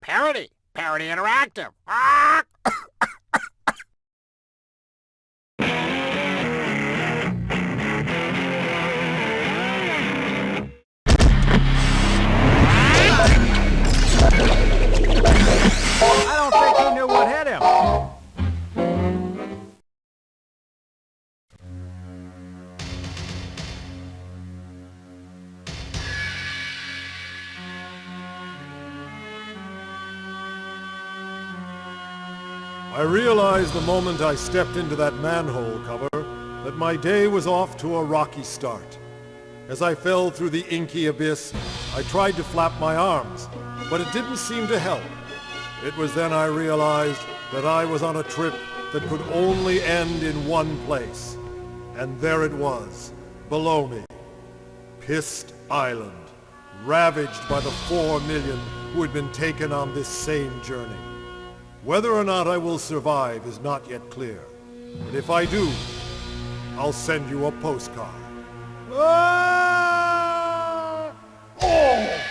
Parody Interactive. Ah! I don't think he knew what hit him. I realized the moment I stepped into that manhole cover that my day was off to a rocky start. As I fell through the inky abyss, I tried to flap my arms, but it didn't seem to help. It was then I realized that I was on a trip that could only end in one place. And there it was, below me. Pyst Island, ravaged by the 4 million who had been taken on this same journey. Whether or not I will survive is not yet clear. But if I do, I'll send you a postcard. Ah! Oh!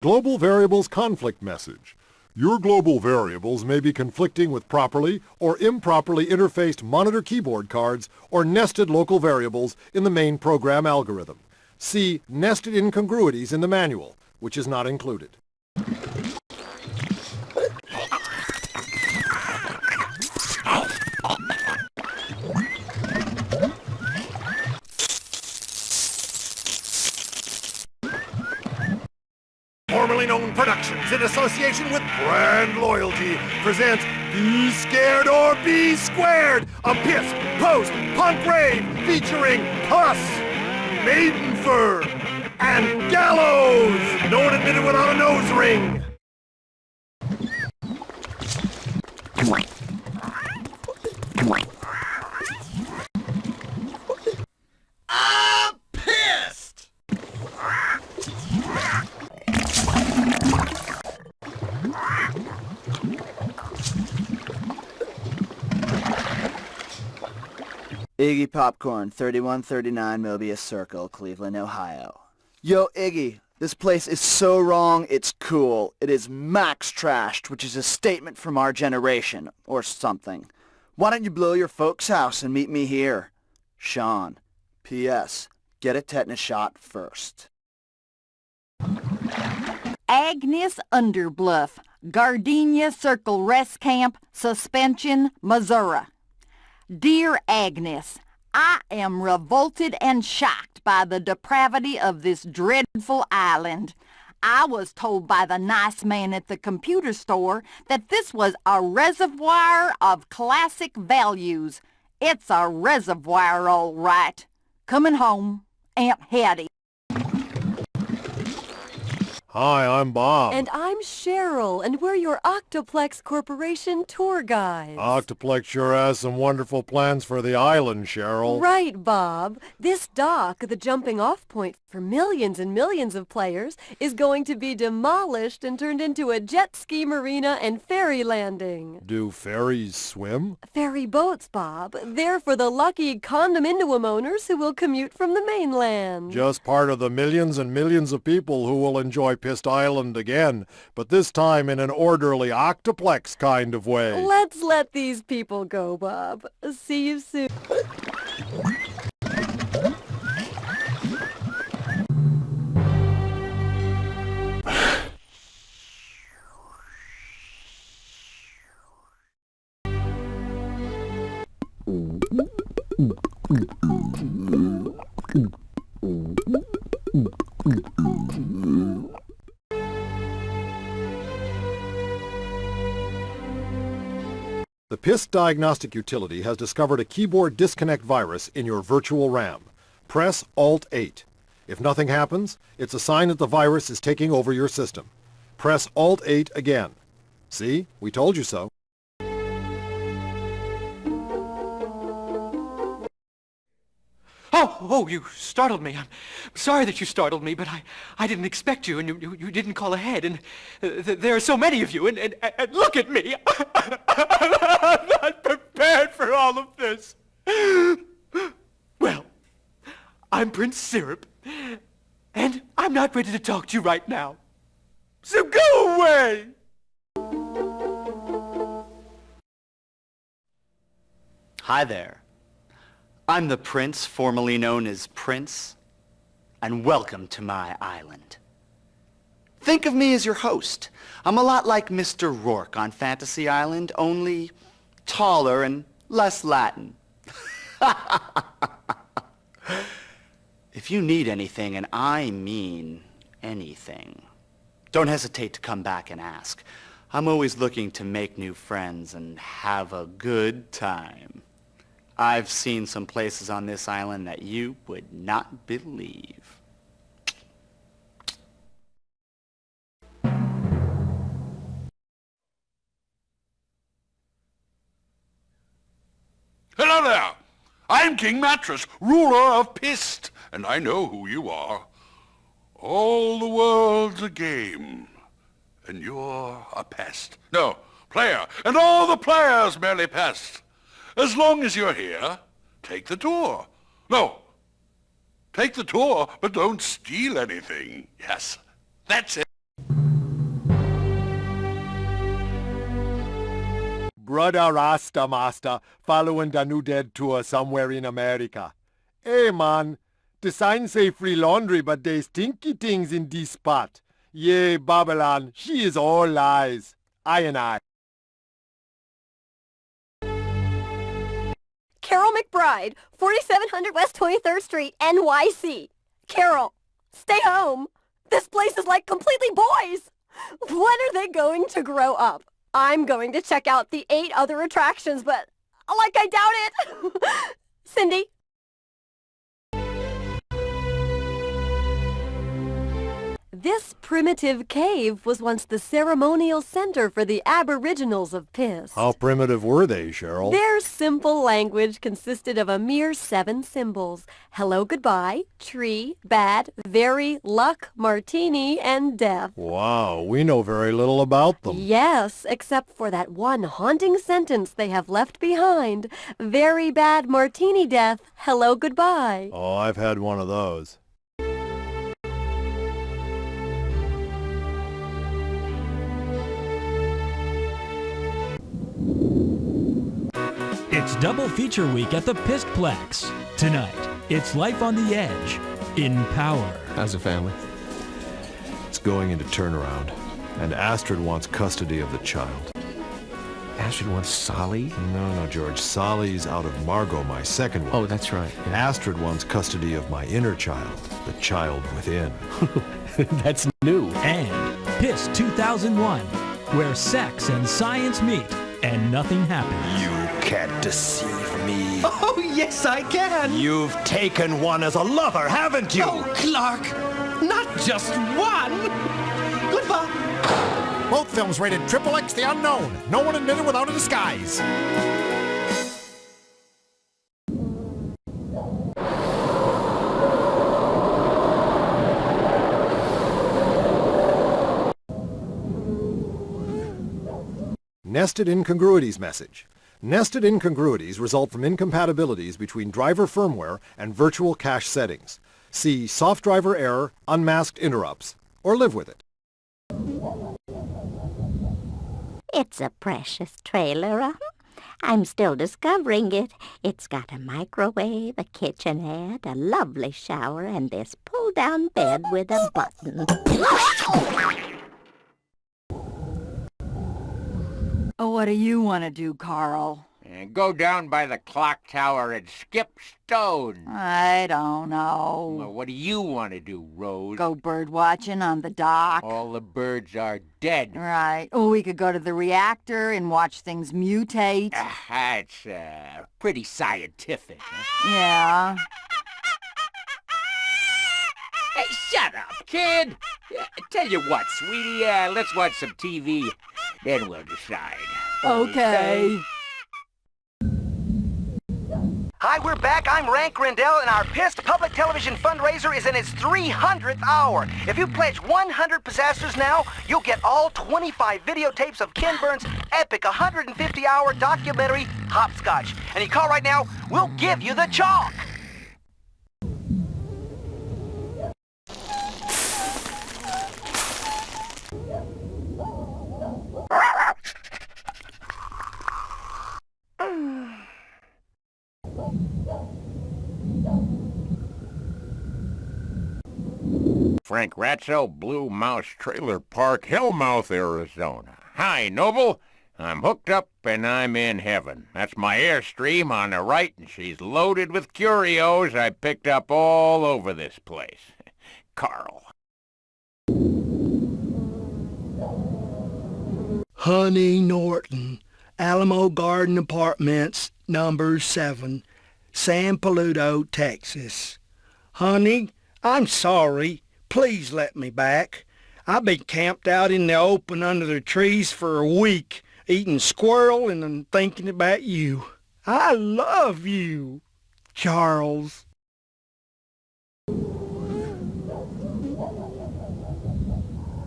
Global Variables Conflict Message. Your global variables may be conflicting with properly or improperly interfaced monitor keyboard cards or nested local variables in the main program algorithm. See nested incongruities in the manual, which is not included. Formerly known Productions, in association with Brand Loyalty, presents Be Scared or Be Squared, a piss, post, punk rave featuring Puss, Maidenfur, and Gallows, no one admitted without a nose ring. I'm pissed! Iggy Popcorn, 3139 Mobius Circle, Cleveland, Ohio. Yo, Iggy, this place is so wrong, it's cool. It is max trashed, which is a statement from our generation, or something. Why don't you blow your folks' house and meet me here? Sean. P.S. Get a tetanus shot first. Agnes Underbluff, Gardenia Circle Rest Camp, Suspension, Missouri. Dear Agnes, I am revolted and shocked by the depravity of this dreadful island. I was told by the nice man at the computer store that this was a reservoir of classic values. It's a reservoir, all right. Coming home, Aunt Hattie. Hi, I'm Bob. And I'm Cheryl, and we're your Octoplex Corporation tour guides. Octoplex sure has some wonderful plans for the island, Cheryl. Right, Bob. This dock, the jumping-off point for millions and millions of players, is going to be demolished and turned into a jet ski marina and ferry landing. Do ferries swim? Ferry boats, Bob. They're for the lucky condominium owners who will commute from the mainland. Just part of the millions and millions of people who will enjoy Pyst Island again, but this time in an orderly Octoplex kind of way. Let's let these people go, Bob. See you soon. The Pyst Diagnostic utility has discovered a keyboard disconnect virus in your virtual RAM. Press Alt-8. If nothing happens, it's a sign that the virus is taking over your system. Press Alt-8 again. See? We told you so. Oh, you startled me. I'm sorry that you startled me, but I didn't expect you, and you didn't call ahead, and there are so many of you, and look at me. I'm not prepared for all of this. Well, I'm Prince Syrup, and I'm not ready to talk to you right now. So go away! Hi there. I'm the prince, formerly known as Prince, and welcome to my island. Think of me as your host. I'm a lot like Mr. Rourke on Fantasy Island, only taller and less Latin. If you need anything, and I mean anything, don't hesitate to come back and ask. I'm always looking to make new friends and have a good time. I've seen some places on this island that you would not believe. Hello there! I'm King Mattress, ruler of Pyst, and I know who you are. All the world's a game, and you're a pest. No, player, and all the players merely pests. As long as you're here, take the tour. No, take the tour, but don't steal anything. Yes, that's it. Brother Rasta Master following the new dead tour somewhere in America. Hey man, the sign say free laundry, but there's stinky things in this spot. Yea, Babylon, she is all lies. I. Carol McBride, 4700 West 23rd Street, NYC. Carol, stay home. This place is like completely boys. When are they going to grow up? I'm going to check out the 8 other attractions, but I doubt it. Cindy? This primitive cave was once the ceremonial center for the Aboriginals of Pyst. How primitive were they, Cheryl? Their simple language consisted of a mere 7 symbols. Hello, goodbye, tree, bad, very, luck, martini, and death. Wow, we know very little about them. Yes, except for that one haunting sentence they have left behind. Very bad martini death, hello, goodbye. Oh, I've had one of those. It's double feature week at the Pystplex. Tonight, it's Life on the Edge in Power. How's the family? It's going into turnaround, and Astrid wants custody of the child. Astrid wants Solly? No, George. Solly's out of Margot, my second one. Oh, that's right. Yeah. Astrid wants custody of my inner child, the child within. That's new. And Pyst 2001, where sex and science meet and nothing happens. You can't deceive me. Oh, yes, I can. You've taken one as a lover, haven't you? Oh, Clark, not just one. Goodbye. Both films rated XXX The Unknown. No one admitted without a disguise. Nested incongruities message. Nested incongruities result from incompatibilities between driver firmware and virtual cache settings. See soft driver error, unmasked interrupts, or live with it. It's a precious trailer, I'm still discovering it. It's got a microwave, a kitchenette, a lovely shower, and this pull-down bed with a button. Oh, what do you want to do, Carl? And go down by the clock tower and skip stone. I don't know. Well, what do you want to do, Rose? Go bird watching on the dock. All the birds are dead. Right. Oh, we could go to the reactor and watch things mutate. That's pretty scientific. Huh? Yeah. Hey, shut up, kid. Tell you what, sweetie, let's watch some TV, then we'll decide. Okay. Hi, we're back. I'm Rank Grindell, and our Pyst public television fundraiser is in its 300th hour. If you pledge 100 piastres now, you'll get all 25 videotapes of Ken Burns' epic 150-hour documentary, Hopscotch. And you call right now, we'll give you the chalk. Frank Ratso, Blue Mouse Trailer Park, Hellmouth, Arizona. Hi, Noble. I'm hooked up and I'm in heaven. That's my Airstream on the right, and she's loaded with curios I picked up all over this place. Carl. Honey Norton, Alamo Garden Apartments, number 7, San Paludo, Texas. Honey, I'm sorry. Please let me back. I've been camped out in the open under the trees for a week, eating squirrel and thinking about you. I love you, Charles.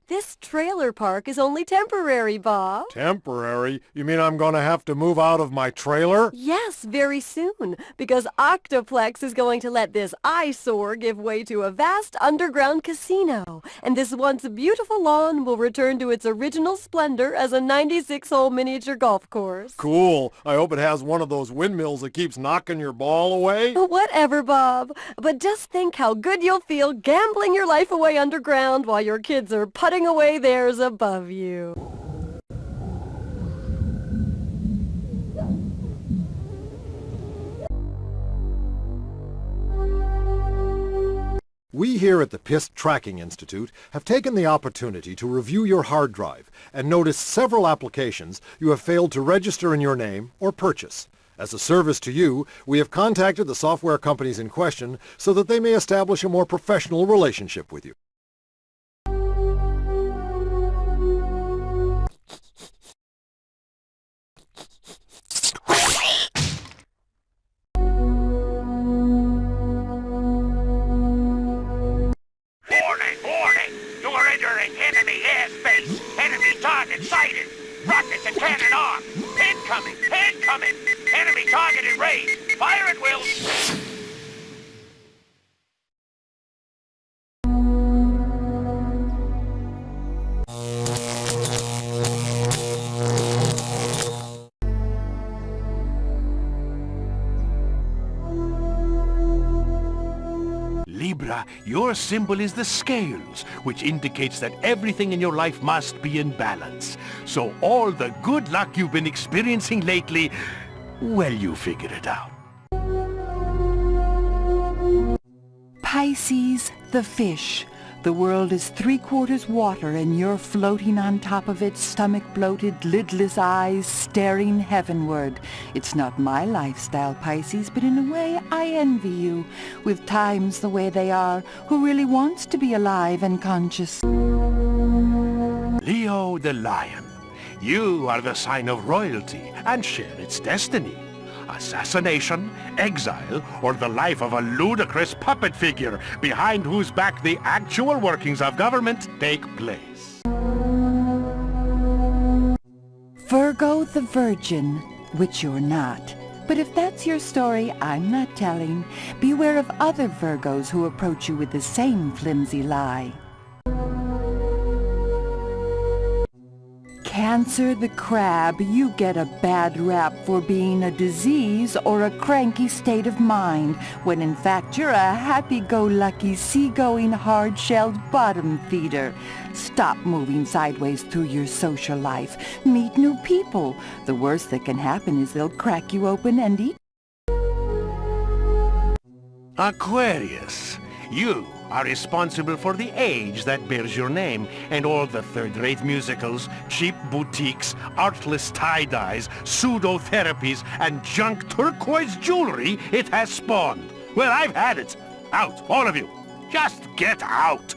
This trailer park is only temporary, Bob. Temporary? You mean I'm gonna have to move out of my trailer? Yes, very soon, because Octoplex is going to let this eyesore give way to a vast underground casino, and this once beautiful lawn will return to its original splendor as a 96-hole miniature golf course. Cool. I hope it has one of those windmills that keeps knocking your ball away. Whatever, Bob. But just think how good you'll feel gambling your life away underground while your kids are putting away theirs above you. We here at the Pyst Tracking Institute have taken the opportunity to review your hard drive and noticed several applications you have failed to register in your name or purchase. As a service to you, we have contacted the software companies in question so that they may establish a more professional relationship with you. Target sighted! Rockets and cannon armed! Incoming! Incoming! Enemy target is raised! Fire at will! Libra, your symbol is the scales, which indicates that everything in your life must be in balance. So all the good luck you've been experiencing lately, well, you figured it out. Pisces, the fish. The world is 3/4 water and you're floating on top of it, stomach bloated, lidless eyes staring heavenward. It's not my lifestyle, Pisces, but in a way I envy you, with times the way they are, who really wants to be alive and conscious. Leo the lion, you are the sign of royalty and share its destiny. Assassination, exile, or the life of a ludicrous puppet figure behind whose back the actual workings of government take place. Virgo the Virgin, which you're not. But if that's your story, I'm not telling. Beware of other Virgos who approach you with the same flimsy lie. Cancer the crab, you get a bad rap for being a disease or a cranky state of mind, when in fact you're a happy-go-lucky, seagoing, hard-shelled bottom feeder. Stop moving sideways through your social life. Meet new people. The worst that can happen is they'll crack you open and eat. Aquarius, you are responsible for the age that bears your name and all the third-rate musicals, cheap boutiques, artless tie-dyes, pseudo-therapies, and junk turquoise jewelry it has spawned. Well, I've had it. Out, all of you. Just get out.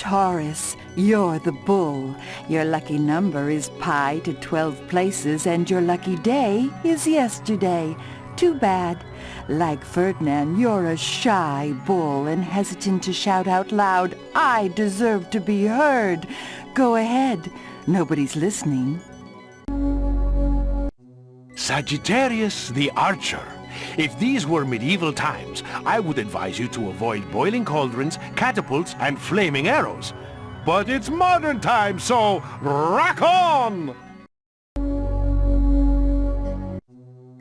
Taurus, you're the bull. Your lucky number is pi to 12 places, and your lucky day is yesterday. Too bad. Like Ferdinand, you're a shy bull and hesitant to shout out loud, "I deserve to be heard." Go ahead. Nobody's listening. Sagittarius the Archer. If these were medieval times, I would advise you to avoid boiling cauldrons, catapults, and flaming arrows. But it's modern times, so rock on!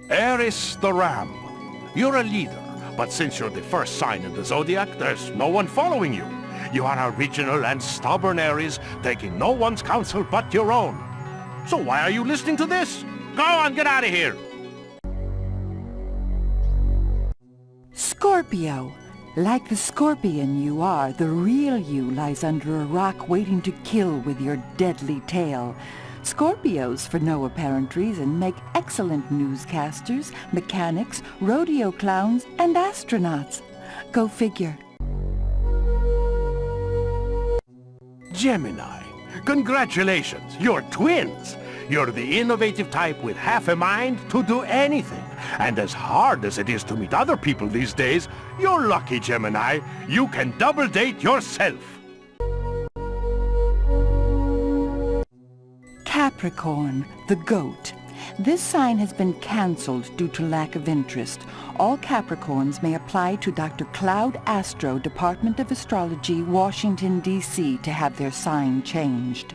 Eris the Ram. You're a leader, but since you're the first sign in the Zodiac, there's no one following you. You are original and stubborn Aries, taking no one's counsel but your own. So why are you listening to this? Go on, get out of here! Scorpio. Like the scorpion you are, the real you lies under a rock waiting to kill with your deadly tail. Scorpios, for no apparent reason, make excellent newscasters, mechanics, rodeo clowns, and astronauts. Go figure. Gemini. Congratulations, you're twins. You're the innovative type with half a mind to do anything. And as hard as it is to meet other people these days, you're lucky, Gemini. You can double date yourself. Capricorn, the goat. This sign has been cancelled due to lack of interest. All Capricorns may apply to Dr. Cloud Astro, Department of Astrology, Washington, D.C. to have their sign changed.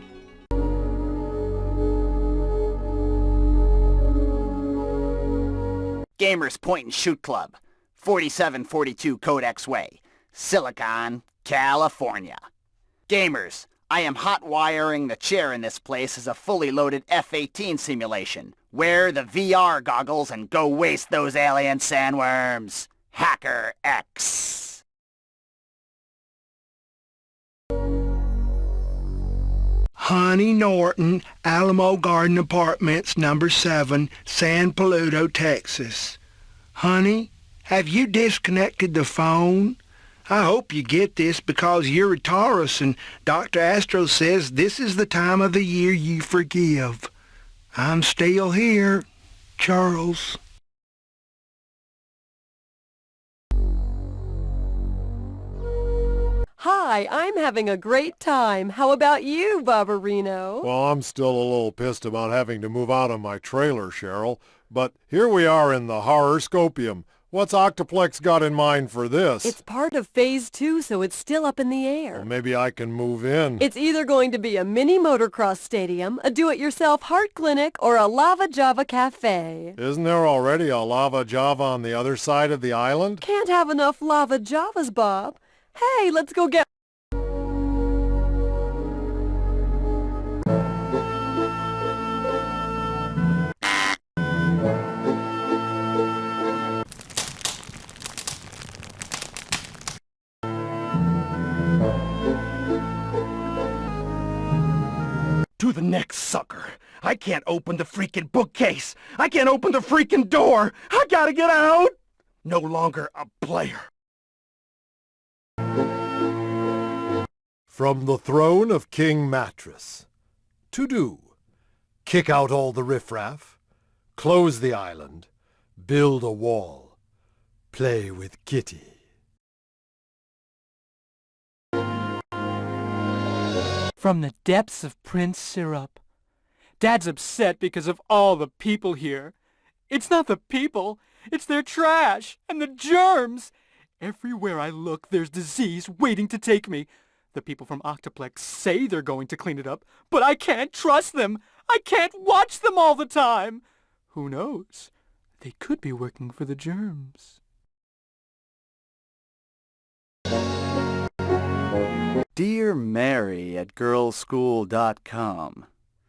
Gamers Point and Shoot Club, 4742 Codex Way, Silicon, California. Gamers, I am hot wiring the chair in this place as a fully loaded F-18 simulation. Wear the VR goggles and go waste those alien sandworms. Hacker X. Honey Norton, Alamo Garden Apartments, number 7, San Pedro, Texas. Honey, have you disconnected the phone? I hope you get this because you're a Taurus and Dr. Astro says this is the time of the year you forgive. I'm still here, Charles. Hi, I'm having a great time. How about you, Barbarino? Well, I'm still a little pissed about having to move out of my trailer, Cheryl. But here we are in the horoscopium. What's Octoplex got in mind for this? It's part of Phase 2, so it's still up in the air. Well, maybe I can move in. It's either going to be a mini motocross stadium, a do-it-yourself heart clinic, or a Lava Java cafe. Isn't there already a Lava Java on the other side of the island? Can't have enough Lava Javas, Bob. Hey, let's go get... To the next sucker. I can't open the freaking bookcase. I can't open the freaking door. I gotta get out. No longer a player. From the throne of King Mattress. To do. Kick out all the riffraff. Close the island. Build a wall. Play with Kitty. From the depths of Prince Syrup. Dad's upset because of all the people here. It's not the people, it's their trash and the germs. Everywhere I look, there's disease waiting to take me. The people from Octoplex say they're going to clean it up, but I can't trust them. I can't watch them all the time. Who knows? They could be working for the germs. Dear Mary at girlschool.com.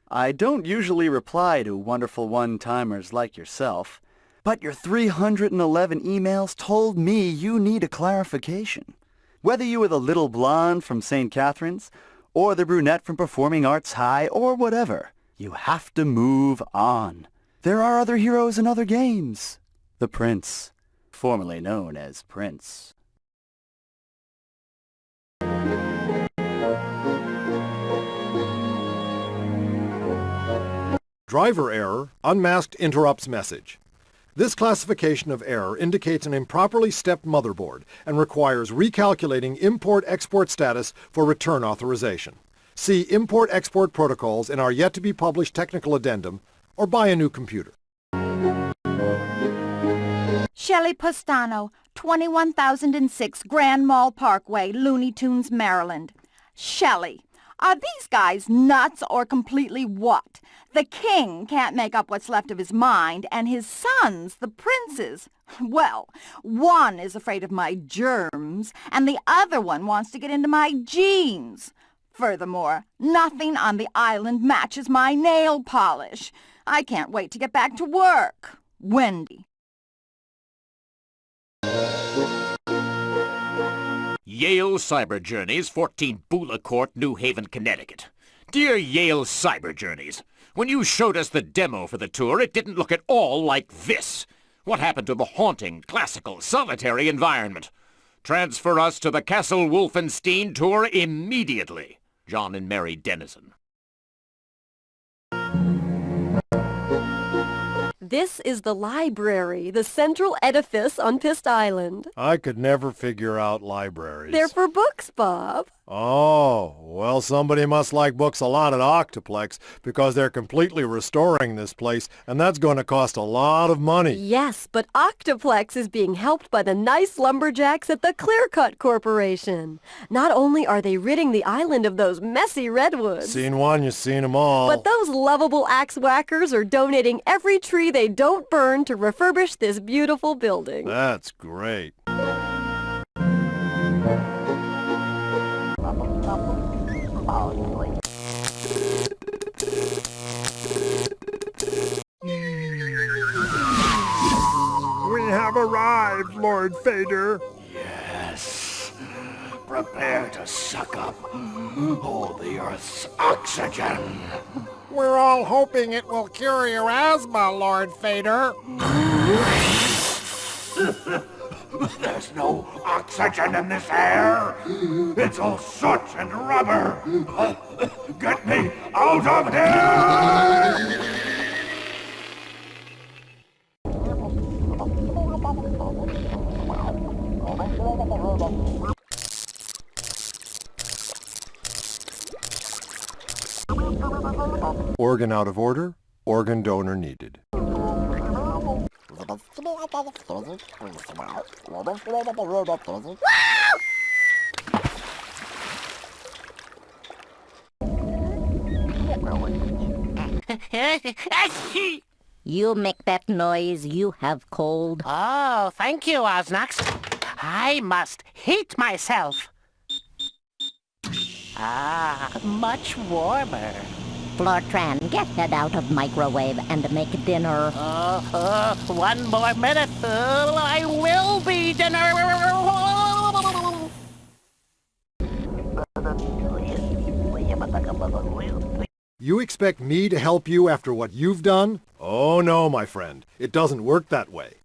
I don't usually reply to wonderful one-timers like yourself, but your 311 emails told me you need a clarification. Whether you were the little blonde from St. Catherine's, or the brunette from Performing Arts High, or whatever, you have to move on. There are other heroes in other games. The Prince, formerly known as Prince. Driver error, unmasked interrupts message. This classification of error indicates an improperly stepped motherboard and requires recalculating import-export status for return authorization. See Import-Export Protocols in our yet-to-be-published technical addendum, or buy a new computer. Shelley Postano, 21006 Grand Mall Parkway, Looney Tunes, Maryland. Shelley, are these guys nuts or completely what? The king can't make up what's left of his mind, and his sons, the princes, well, one is afraid of my germs, and the other one wants to get into my jeans. Furthermore, nothing on the island matches my nail polish. I can't wait to get back to work. Wendy. Yale Cyber Journeys, 14 Beulah Court, New Haven, Connecticut. Dear Yale Cyber Journeys, when you showed us the demo for the tour, it didn't look at all like this. What happened to the haunting, classical, solitary environment? Transfer us to the Castle Wolfenstein tour immediately. John and Mary Dennison. This is the library, the central edifice on Pyst Island. I could never figure out libraries. They're for books, Bob. Oh, well, somebody must like books a lot at Octoplex because they're completely restoring this place, and that's going to cost a lot of money. Yes, but Octoplex is being helped by the nice lumberjacks at the Clearcut Corporation. Not only are they ridding the island of those messy redwoods. Seen one, you've seen them all. But those lovable axe whackers are donating every tree they don't burn to refurbish this beautiful building. That's great. We have arrived, Lord Fader. Yes. Prepare to suck up all the Earth's oxygen. We're all hoping it will cure your asthma, Lord Fader. There's no oxygen in this air. It's all soot and rubber. Get me out of here! Organ out of order, organ donor needed. You make that noise, you have cold. Oh, thank you, Osnox. I must heat myself. Ah, much warmer. Flortran, get head out of microwave and make dinner. One more minute. I will be dinner. You expect me to help you after what you've done? Oh no, my friend. It doesn't work that way.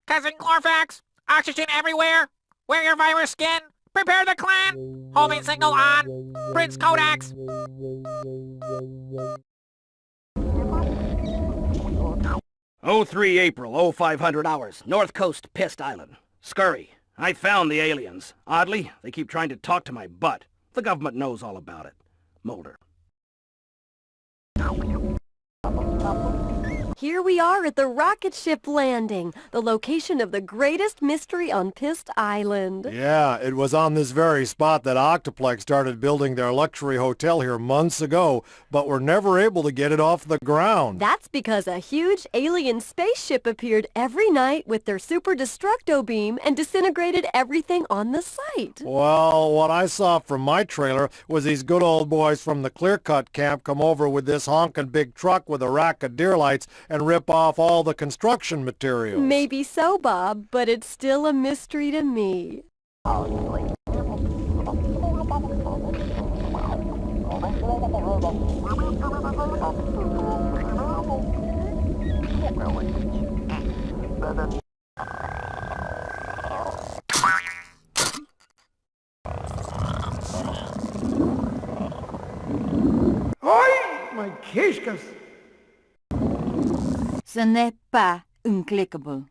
Cousin Corfax, oxygen everywhere. Wear your virus skin. Prepare the clan. Homing signal on. Prince Kodaks. 03 April, 0500 hours, North Coast, Pyst Island. Scurry, I found the aliens. Oddly, they keep trying to talk to my butt. The government knows all about it. Mulder. Here we are at the rocket ship landing, the location of the greatest mystery on Pyst Island. Yeah, it was on this very spot that Octoplex started building their luxury hotel here months ago, but were never able to get it off the ground. That's because a huge alien spaceship appeared every night with their super destructo beam and disintegrated everything on the site. Well, what I saw from my trailer was these good old boys from the Clearcut camp come over with this honking big truck with a rack of deer lights and rip off all the construction materials. Maybe so, Bob, but it's still a mystery to me. I Kishkas. Ce n'est pas unclickable.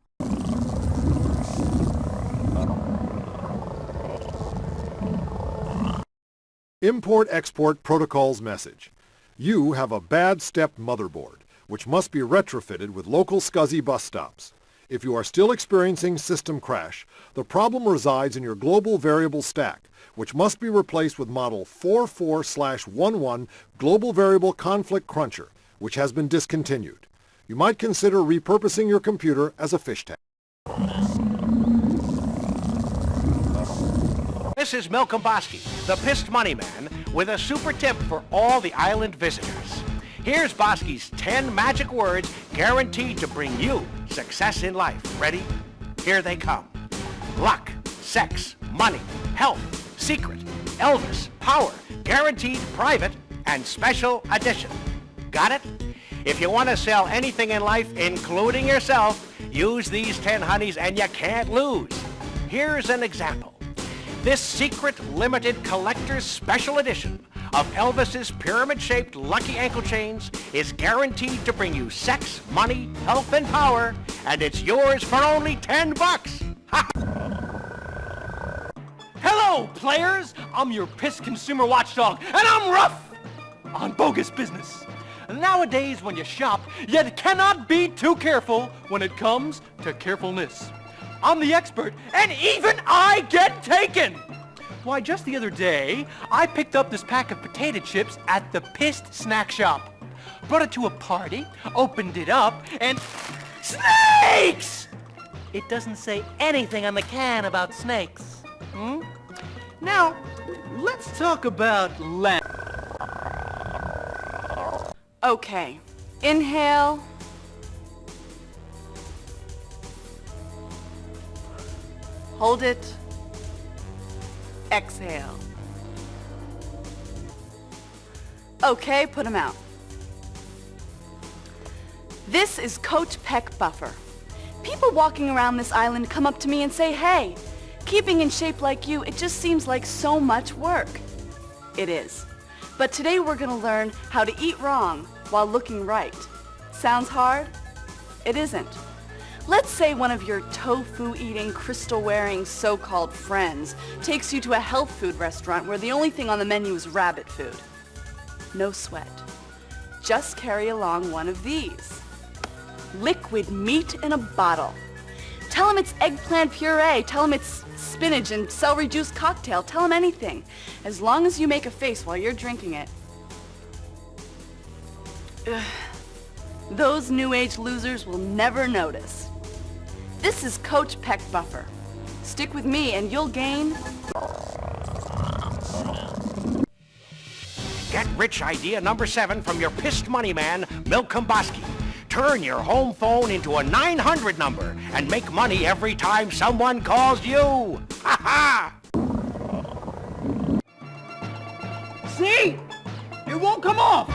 Import-export protocols message. You have a bad step motherboard, which must be retrofitted with local SCSI bus stops. If you are still experiencing system crash, the problem resides in your global variable stack, which must be replaced with model 44/11 Global Variable Conflict Cruncher, which has been discontinued. You might consider repurposing your computer as a fish tank. This is Malcolm Bosky, the Pyst Money Man, with a super tip for all the island visitors. Here's Bosky's 10 magic words guaranteed to bring you success in life. Ready? Here they come. Luck, sex, money, health, secret, Elvis, power, guaranteed, private, and special edition. Got it? If you want to sell anything in life, including yourself, use these 10 honeys and you can't lose. Here's an example. This secret limited collector's special edition of Elvis's pyramid-shaped lucky ankle chains is guaranteed to bring you sex, money, health, and power, and it's yours for only $10. Hello, players! I'm your Pyst consumer watchdog, and I'm rough on bogus business. Nowadays, when you shop, you cannot be too careful when it comes to carefulness. I'm the expert, and even I get taken! Why, just the other day, I picked up this pack of potato chips at the Pyst snack shop. Brought it to a party, opened it up, and... snakes! It doesn't say anything on the can about snakes. Now, let's talk about land. Okay, inhale. Hold it. Exhale. Okay, put them out. This is Coach Peck Buffer. People walking around this island come up to me and say, hey, keeping in shape like you, it just seems like so much work. It is. But today we're going to learn how to eat wrong while looking right. Sounds hard? It isn't. Let's say one of your tofu-eating, crystal-wearing so-called friends takes you to a health food restaurant where the only thing on the menu is rabbit food. No sweat. Just carry along one of these. Liquid meat in a bottle. Tell them it's eggplant puree. Tell them it's spinach and celery juice cocktail. Tell them anything. As long as you make a face while you're drinking it. Ugh. Those new age losers will never notice. This is Coach Peck Buffer. Stick with me and you'll gain... Get rich idea number 7 from your Pyst Money Man, Malcolm Bosky. Turn your home phone into a 900 number and make money every time someone calls you. Ha ha! See? It won't come off!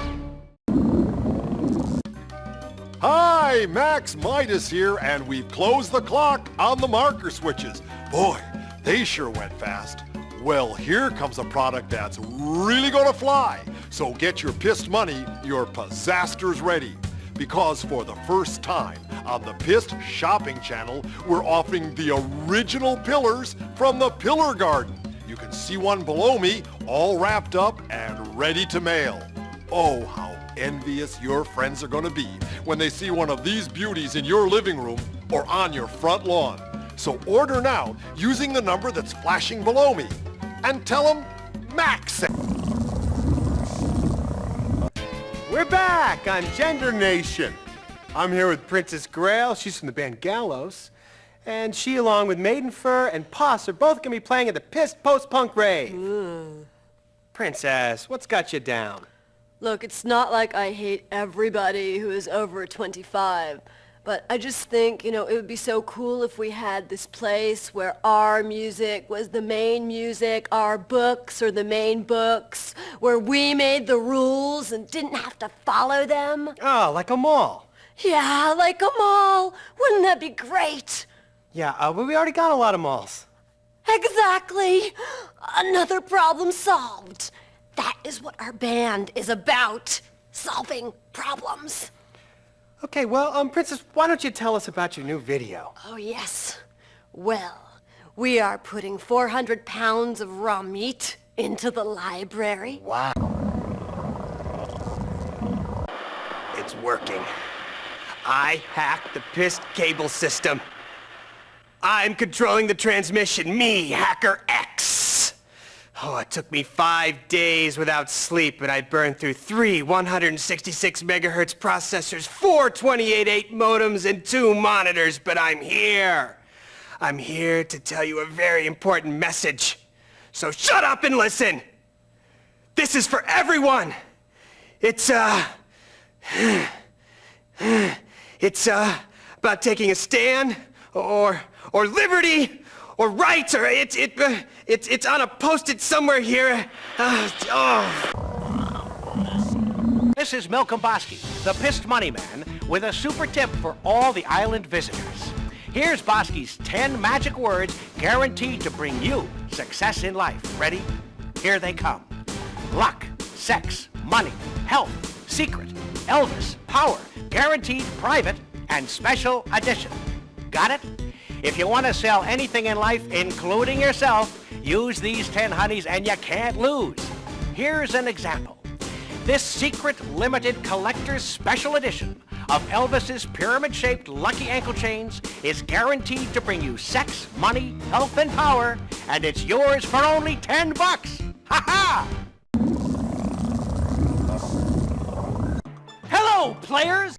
Hi, Max Midas here, and we've closed the clock on the marker switches. Boy, they sure went fast. Well, here comes a product that's really gonna fly. So get your Pyst money, your pizzasters ready. Because for the first time on the Pyst shopping channel, we're offering the original pillars from the Pillar Garden. You can see one below me, all wrapped up and ready to mail. Oh, how envious your friends are going to be when they see one of these beauties in your living room or on your front lawn. So order now using the number that's flashing below me and tell them Max sent. We're back on Gender Nation. I'm here with Princess Grail. She's from the band Gallows. And she, along with Maidenfur and Puss, are both going to be playing at the Pyst Post-Punk Rave. Princess, what's got you down? Look, it's not like I hate everybody who is over 25, but I just think, it would be so cool if we had this place where our music was the main music, our books are the main books, where we made the rules and didn't have to follow them. Oh, like a mall. Yeah, like a mall. Wouldn't that be great? Yeah, but we already got a lot of malls. Exactly. Another problem solved. That is what our band is about. solving problems. Okay, well, Princess, why don't you tell us about your new video? Oh, yes. Well, we are putting 400 pounds of raw meat into the library. Wow. It's working. I hacked the Pyst cable system. I'm controlling the transmission. Me, Hacker X. Oh, it took me 5 days without sleep, and I burned through 3 166 megahertz processors, 4 28.8 modems, and 2 monitors, but I'm here. I'm here to tell you a very important message. So shut up and listen. This is for everyone. It's about taking a stand, or liberty, or rights, or it's on a post-it somewhere here. This is Malcolm Bosky, the Pyst Money Man, with a super tip for all the island visitors. Here's Bosky's 10 magic words guaranteed to bring you success in life. Ready? Here they come. Luck, sex, money, health, secret, Elvis, power, guaranteed, private, and special edition. Got it? If you want to sell anything in life, including yourself, use these 10 honeys and you can't lose. Here's an example. This secret limited collector's special edition of Elvis's pyramid-shaped lucky ankle chains is guaranteed to bring you sex, money, health, and power, and it's yours for only $10. Ha-ha! Hello, players!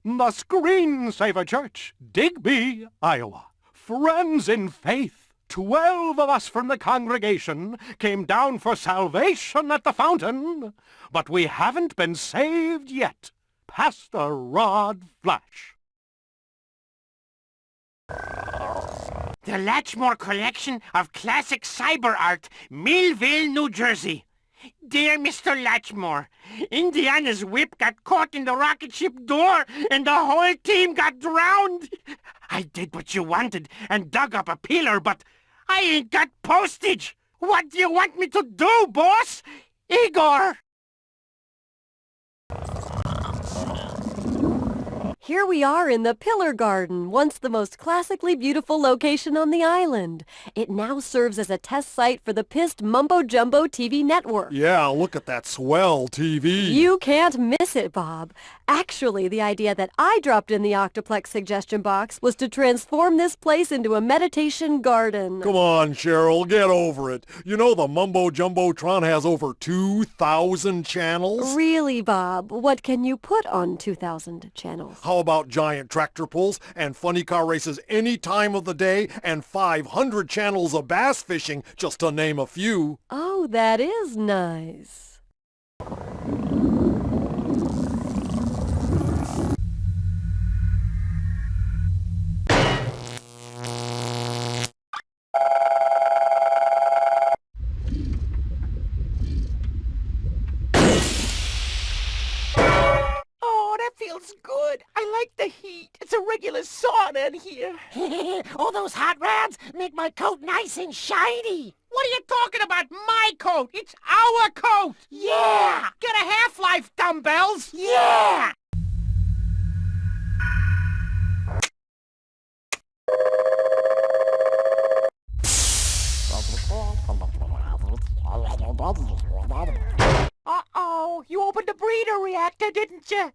The Screensaver Church, Digby, Iowa. Friends in faith. 12 of us from the congregation came down for salvation at the fountain, but we haven't been saved yet. Pastor Rod Flash. The Latchmore Collection of Classic Cyber Art, Millville, New Jersey. Dear Mr. Latchmore, Indiana's whip got caught in the rocket ship door and the whole team got drowned. I did what you wanted and dug up a pillar, but I ain't got postage. What do you want me to do, boss? Igor! Here we are in the Pillar Garden, once the most classically beautiful location on the island. It now serves as a test site for the Pyst Mumbo Jumbo TV network. Yeah, look at that swell TV. You can't miss it, Bob. Actually, the idea that I dropped in the Octoplex suggestion box was to transform this place into a meditation garden. Come on, Cheryl, get over it. You know the Mumbo Jumbotron has over 2,000 channels? Really, Bob? What can you put on 2,000 channels? How about giant tractor pulls and funny car races any time of the day and 500 channels of bass fishing, just to name a few? Oh, that is nice. Feels good. I like the heat. It's a regular sauna in here. All those hot rods make my coat nice and shiny. What are you talking about, my coat? It's our coat. Yeah. Get a half-life, dumbbells. Yeah. Uh-oh, you opened the breeder reactor, didn't you?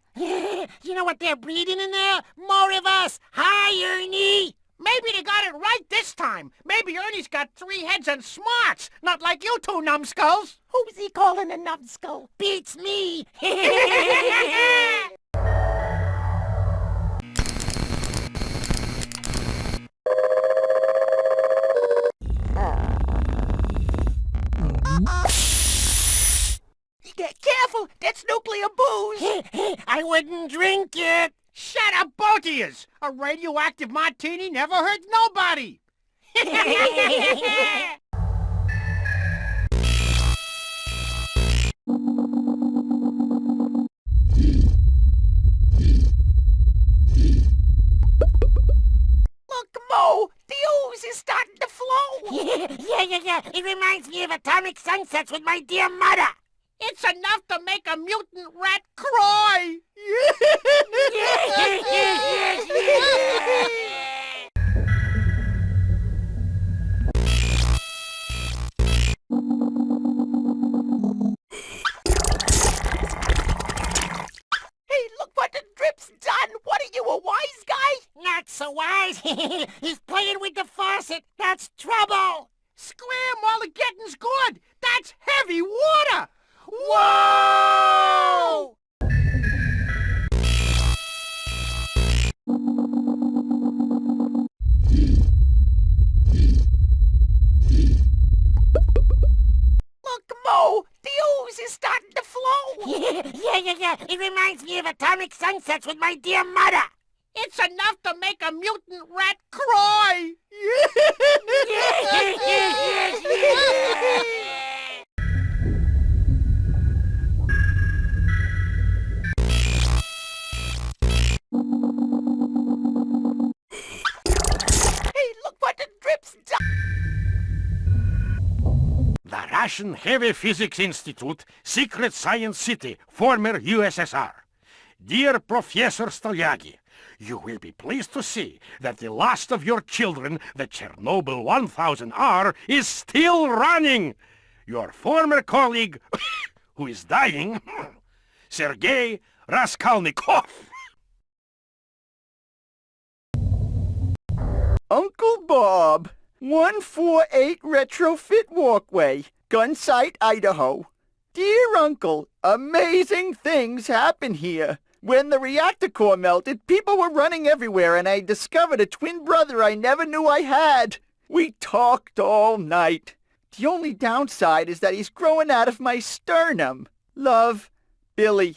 You know what they're breeding in there? More of us! Hi, Ernie! Maybe they got it right this time. Maybe Ernie's got 3 heads and smarts, not like you two numbskulls. Who's he calling a numbskull? Beats me! Careful, that's nuclear booze. I wouldn't drink it. Shut up, both of yous. A radioactive martini never hurt nobody. Look, Mo, the ooze is starting to flow. Yeah. It reminds me of atomic sunsets with my dear mother. It's enough to make a mutant rat cry. Hey, look what the drip's done! What are you, a wise guy? Not so wise. He's playing with the faucet. That's trouble. Scram while the getting's good. That's heavy water. Whoa! Look, Mo, the ooze is starting to flow. Yeah. It reminds me of atomic sunsets with my dear mother. It's enough to make a mutant rat cry. Hey, look what the drip's done. The Russian Heavy Physics Institute, Secret Science City, former USSR. Dear Professor Stolyagi, you will be pleased to see that the last of your children, the Chernobyl 1000R, is still running. Your former colleague, who is dying, Sergei Raskolnikov. Uncle Bob, 148 Retrofit Walkway, Gunsight, Idaho. Dear Uncle, amazing things happen here. When the reactor core melted, people were running everywhere, and I discovered a twin brother I never knew I had. We talked all night. The only downside is that he's growing out of my sternum. Love, Billy,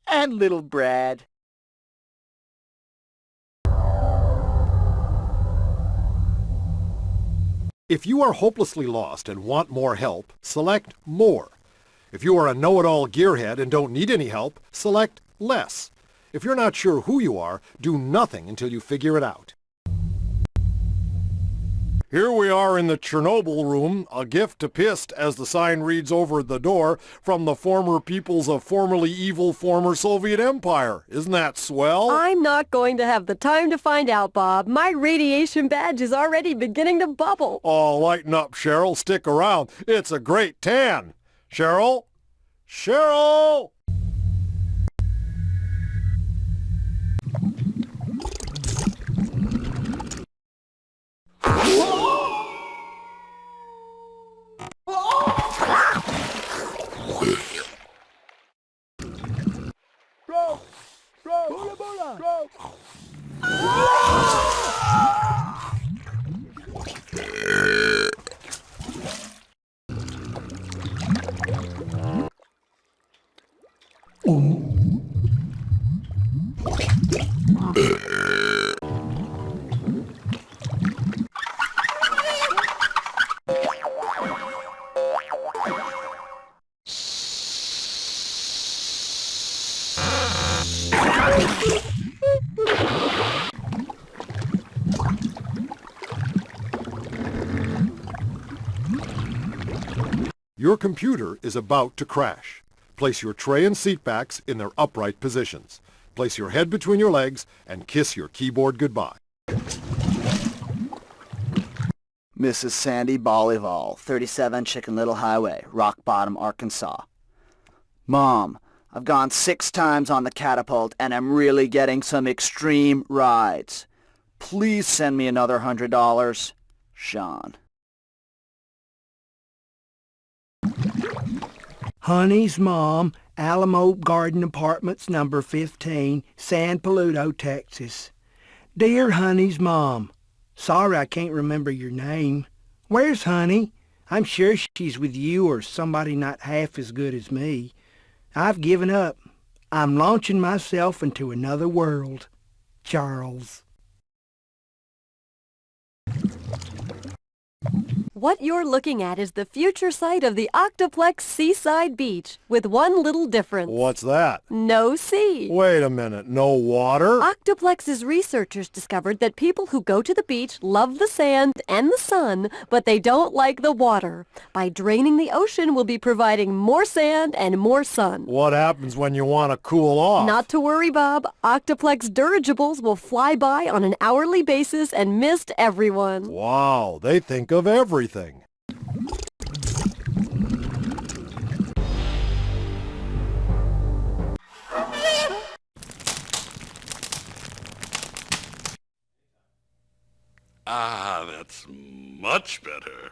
and little Brad. If you are hopelessly lost and want more help, select More. If you are a know-it-all gearhead and don't need any help, select Less. If you're not sure who you are, do nothing until you figure it out. Here we are in the Chernobyl room, a gift to Pyst, as the sign reads over the door, from the former peoples of formerly evil former Soviet Empire. Isn't that swell? I'm not going to have the time to find out, Bob. My radiation badge is already beginning to bubble. Oh, lighten up, Cheryl. Stick around. It's a great tan. Cheryl? Cheryl! Your computer is about to crash. Place your tray and seat backs in their upright positions. Place your head between your legs and kiss your keyboard goodbye. Mrs. Sandy Bolival, 37 Chicken Little Highway, Rock Bottom, Arkansas. Mom, I've gone 6 times on the Catapult and I'm really getting some extreme rides. Please send me another $100. Sean. Honey's mom, Alamo Garden Apartments, number 15, San Paludo, Texas. Dear Honey's mom, sorry I can't remember your name. Where's Honey? I'm sure she's with you or somebody not half as good as me. I've given up. I'm launching myself into another world. Charles. What you're looking at is the future site of the Octoplex Seaside Beach, with one little difference. What's that? No sea. Wait a minute, no water? Octoplex's researchers discovered that people who go to the beach love the sand and the sun, but they don't like the water. By draining the ocean, we'll be providing more sand and more sun. What happens when you want to cool off? Not to worry, Bob. Octoplex dirigibles will fly by on an hourly basis and mist everyone. Wow, they think of everything. Ah, that's much better.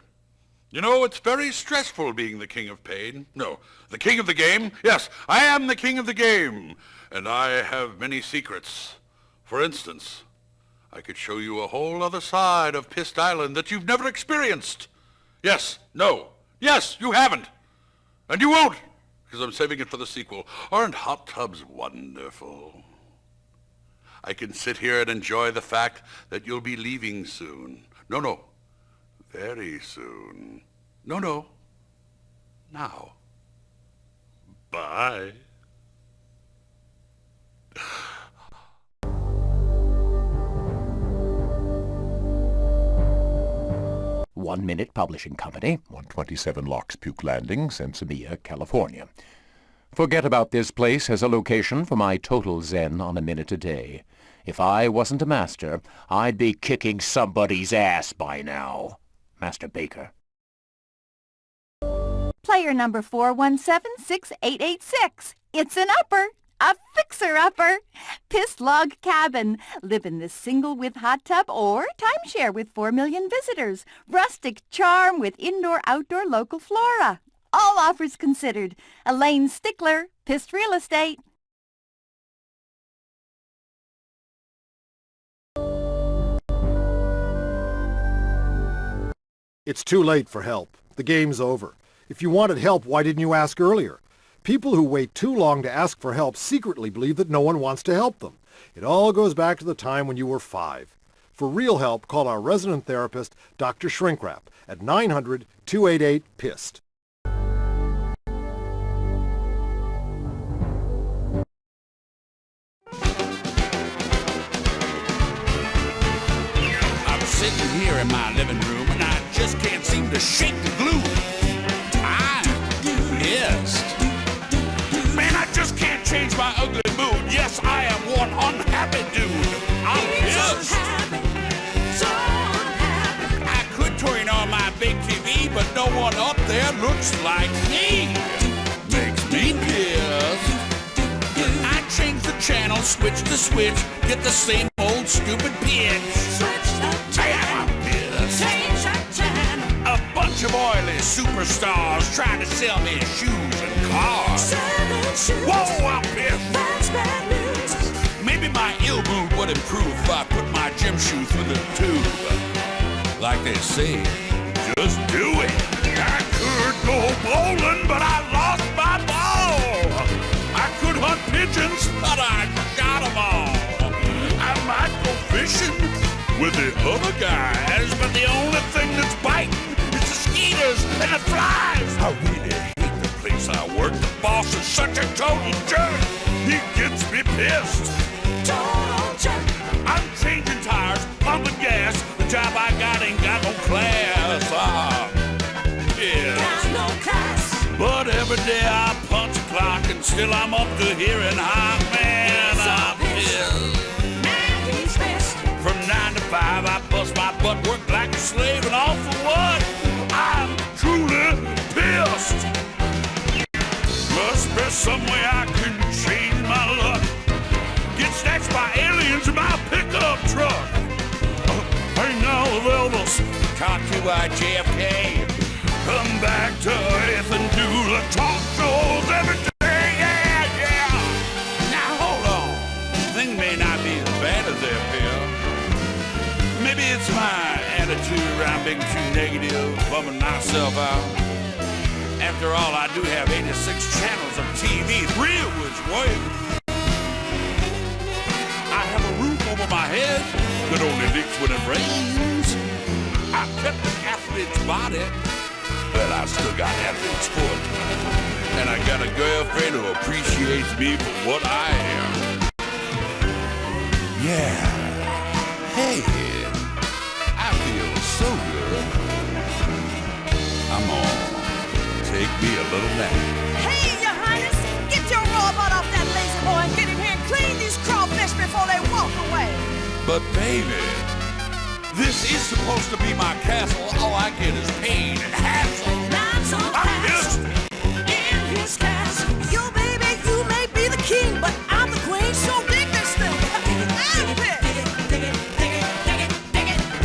You know, it's very stressful being the king of pain. No, the king of the game. Yes, I am the king of the game, and I have many secrets. For instance, I could show you a whole other side of Pyst Island that you've never experienced. Yes, no, yes, you haven't. And you won't, because I'm saving it for the sequel. Aren't hot tubs wonderful? I can sit here and enjoy the fact that you'll be leaving soon. No, very soon. No, now. Bye. 1 Minute Publishing Company, 127 Locks Puke Landing, Sensimilla, California. Forget about this place as a location for my total zen on a minute a day. If I wasn't a master, I'd be kicking somebody's ass by now. Master Baker. Player number 4176886. It's an upper. A fixer-upper. Pyst Log Cabin. Live in this single-width hot tub or timeshare with 4 million visitors. Rustic charm with indoor-outdoor local flora. All offers considered. Elaine Stickler, Pyst Real Estate. It's too late for help. The game's over. If you wanted help, why didn't you ask earlier? People who wait too long to ask for help secretly believe that no one wants to help them. It all goes back to the time when you were 5. For real help, call our resident therapist, Dr. Shrinkwrap, at 900-288-PYST. I'm sitting here in my living room and I just can't seem to shake the glue. I'm pissed. Man, I just can't change my ugly mood. Yes, I am one unhappy dude. I'm pissed. I could turn on my big TV, but no one up there looks like me. Makes me pissed. I change the channel, switch the switch, get the same old stupid pitch. Damn, I'm pissed. A bunch of oily superstars trying to sell me shoes and cars. Whoa, I'm pissed. Maybe my ill mood would improve if I put my gym shoe through the tube. Like they say, just do it. I could go bowling, but I lost my ball. I could hunt pigeons, but I shot them all. I might go fishing with the other guys, but the only thing that's biting is the mosquitoes and the flies. I really hate the place I work. The boss is such a total jerk. He gets me pissed. Total jerk. I'm changing tires, pumping gas. The job I got ain't got no class. Got no class. But every day I punch a clock and still I'm up to here and high. Man, I'm pissed. From 9 to 5, I bust my butt, work like a slave, and all for what? I'm truly pissed. Must be some way I can change my luck. Get snatched by aliens in my pickup truck. Hang out with Elvis. Talk to JFK. Come back to Earth and do the talk shows every day. Yeah. Now hold on. Things may not be as bad as they appear. Maybe it's my attitude around being too negative, bumming myself out. After all, I do have 86 channels of TV, 3 of which work. I have a roof over my head that only leaks when it rains. I kept an athlete's body, but I still got athlete's foot. And I got a girlfriend who appreciates me for what I am. Yeah. Hey, I feel so good. I'm on. Take me a little nap. Hey, Your Highness! Get your robot off that lazy boy and get him here and clean these crawfish before they walk away! But baby, this is supposed to be my castle. All I get is pain and hassle. I'm pissed. In his castle. You, baby, you may be the king, but I'm the queen, so dig this thing. I'm pissed.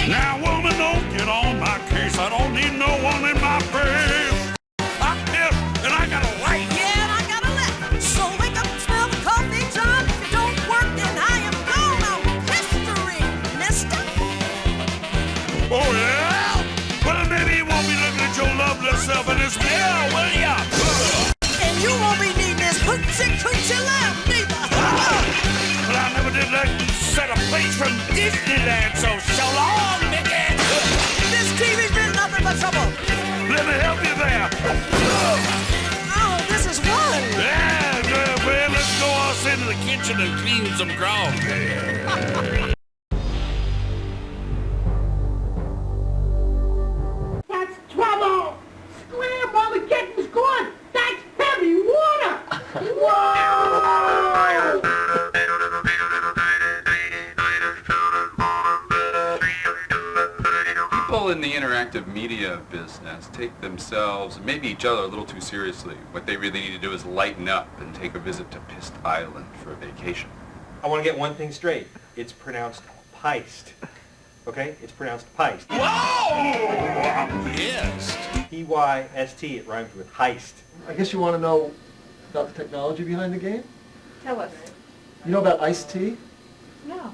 Now, woman, don't get on my case. I don't need no one in my face. I'm pissed, and I got a light. Yeah, and I got a light. So wake up and smell the coffee, John. If it don't work, then I am gone on history, mister. Oh, yeah? Well, maybe you won't be looking at your lovely self in this mirror, will ya? And you won't be needing this hoochie lamp, neither. But I never did that set of plates from Disneyland, so long, Mickey. This TV's been nothing but trouble. Let me help you there. Oh, this is fun. Yeah, girlfriend, let's go us into the kitchen and clean some crawfish. That's trouble. Scram, all the getting's gone. That's heavy water. Whoa! People in the interactive media business take themselves, and maybe each other, a little too seriously. What they really need to do is lighten up and take a visit to Pyst Island for a vacation. I want to get one thing straight. It's pronounced Pyst. Okay? It's pronounced Pyst. Whoa! I'm pissed. P-Y-S-T. It rhymes with heist. I guess you want to know about the technology behind the game? Tell us. You know about Ice-T? No.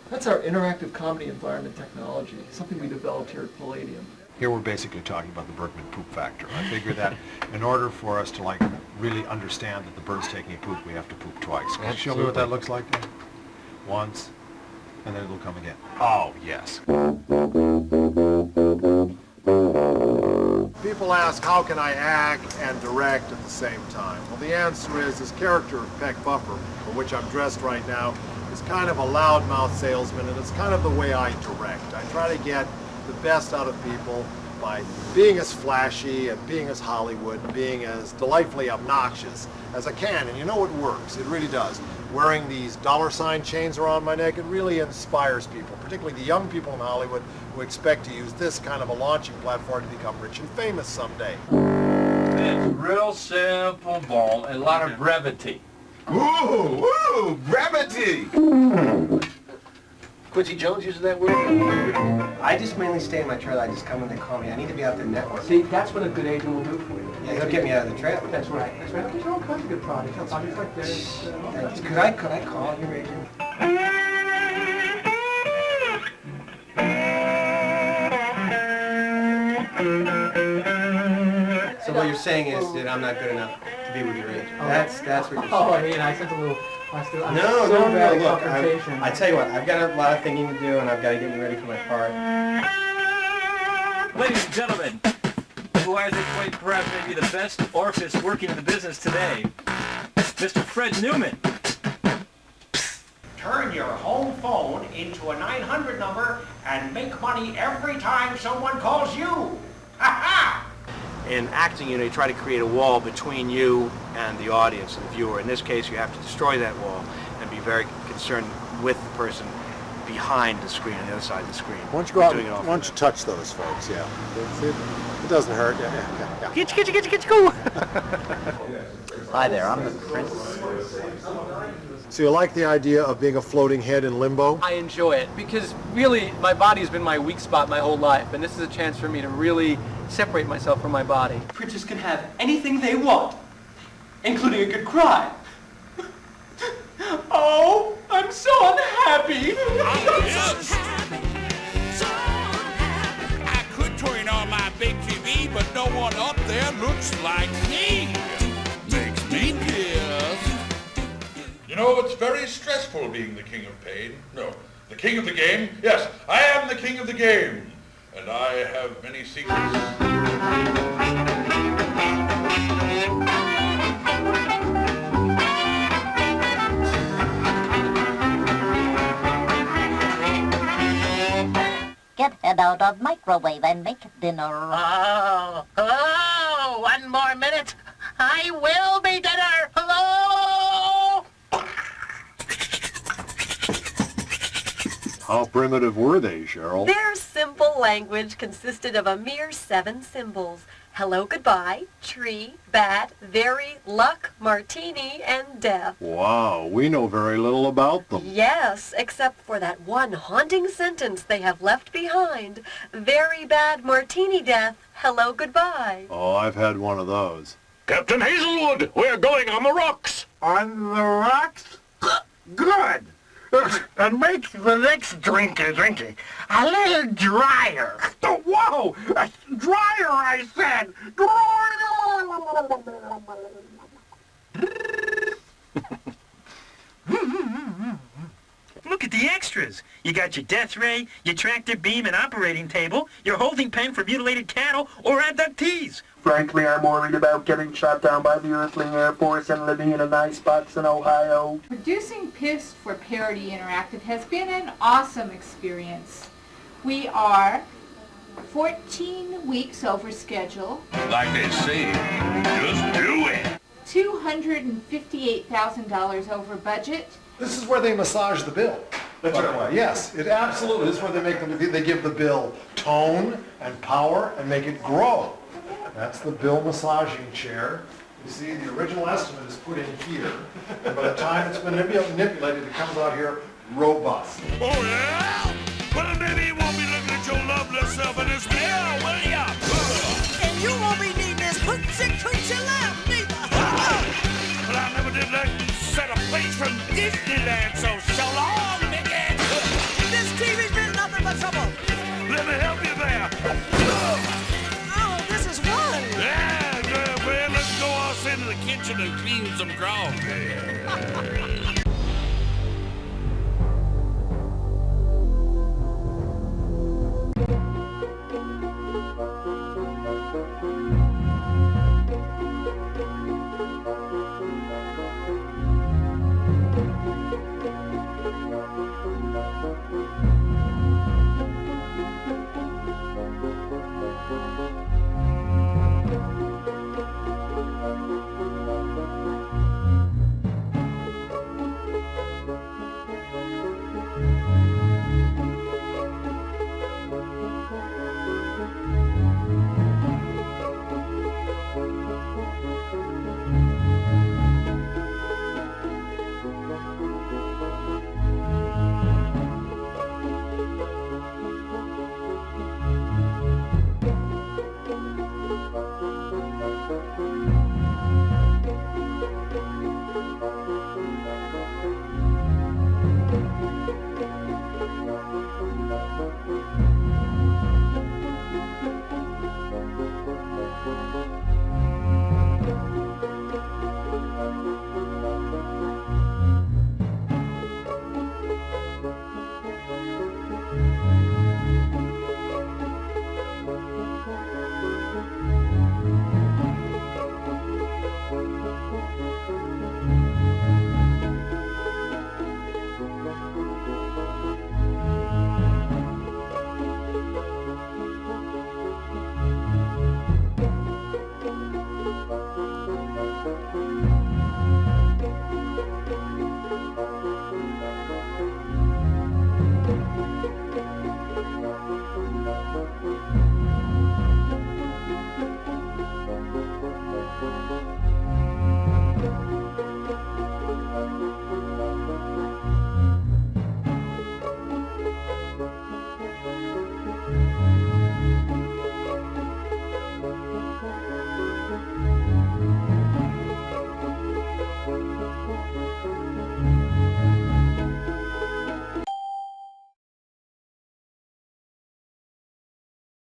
That's our interactive comedy environment technology, something we developed here at Palladium. Here we're basically talking about the Bergman poop factor. I figure that in order for us to really understand that the bird's taking a poop, we have to poop twice. Can you show me what that looks like then? Once, and then it'll come again. Oh, yes. People ask, how can I act and direct at the same time? Well, the answer is this character of Peck Buffer, for which I'm dressed right now, is kind of a loudmouth salesman, and it's kind of the way I direct. I try to get the best out of people by being as flashy and being as Hollywood and being as delightfully obnoxious as I can. And you know it works. It really does. Wearing these $sign chains around my neck, it really inspires people, particularly the young people in Hollywood who expect to use this kind of a launching platform to become rich and famous someday. It's real simple, ball, and a lot of brevity. Ooh, ooh, brevity! Quincy Jones uses that word? I just mainly stay in my trailer. I just come when they call me. I need to be out there networking. See, that's what a good agent will do for you. Yeah, he'll get me out of the trailer. That's right. That's right. There's all kinds of good products. Products like this. Could I call your agent? So what you're saying is that I'm not good enough to be with your agent. That's what you're saying. Oh, I mean, I sent a little... No, look, I tell you what, I've got a lot of thinking to do, and I've got to get me ready for my part. Ladies and gentlemen, who I think quite perhaps maybe the best orifice working in the business today, Mr. Fred Newman. Turn your home phone into a 900 number and make money every time someone calls you. Ha-ha! In acting, you try to create a wall between you and the audience and the viewer. In this case, you have to destroy that wall and be very concerned with the person behind the screen, on the other side of the screen. Why don't you go out and why don't you touch those folks, yeah. It doesn't hurt. Yeah. Get go! Hi there, I'm the Prince. So you like the idea of being a floating head in limbo? I enjoy it because really my body's been my weak spot my whole life, and this is a chance for me to really separate myself from my body. Princes can have anything they want, including a good cry. Oh, I'm so unhappy. I could turn on my big TV, but no one up there looks like me. Makes me pissed. You know, it's very stressful being the king of pain. No, The king of the game? Yes, I am the king of the game. And I have many secrets. Get head out of microwave and make dinner. Hello! 1 more minute. I will be dinner. Hello! How primitive were they, Cheryl? Their simple language consisted of a mere 7 symbols. Hello, goodbye, tree, bat, very, luck, martini, and death. Wow, we know very little about them. Yes, except for that one haunting sentence they have left behind. Very bad martini death. Hello, goodbye. Oh, I've had one of those. Captain Hazelwood, we're going on the rocks. On the rocks? Good. And make the next drinky a little drier. Oh, whoa! Drier, I said! Look at the extras. You got your death ray, your tractor beam and operating table, your holding pen for mutilated cattle or abductees. Frankly, I'm worried about getting shot down by the Earthling Air Force and living in an icebox in Ohio. Producing Pyst for Parroty Interactive has been an awesome experience. We are 14 weeks over schedule. Like they say, just do it. $258,000 over budget. This is where they massage the bill. That's right. Yes, it absolutely is where they give the bill tone and power and make it grow. That's the bill massaging chair. You see, the original estimate is put in here, and by the time it's been manipulated, it comes out here robust. Oh, yeah? Well, maybe you won't be looking at your lovely self in this mirror, will ya? And you won't be needing this hoochie lamp, neither. Well, I never did like set a place from Disneyland, so long, Mickey. This TV's been nothing but trouble. Let me help you there. Oh, this is fun. Yeah, well, let's go off into the kitchen and clean some ground.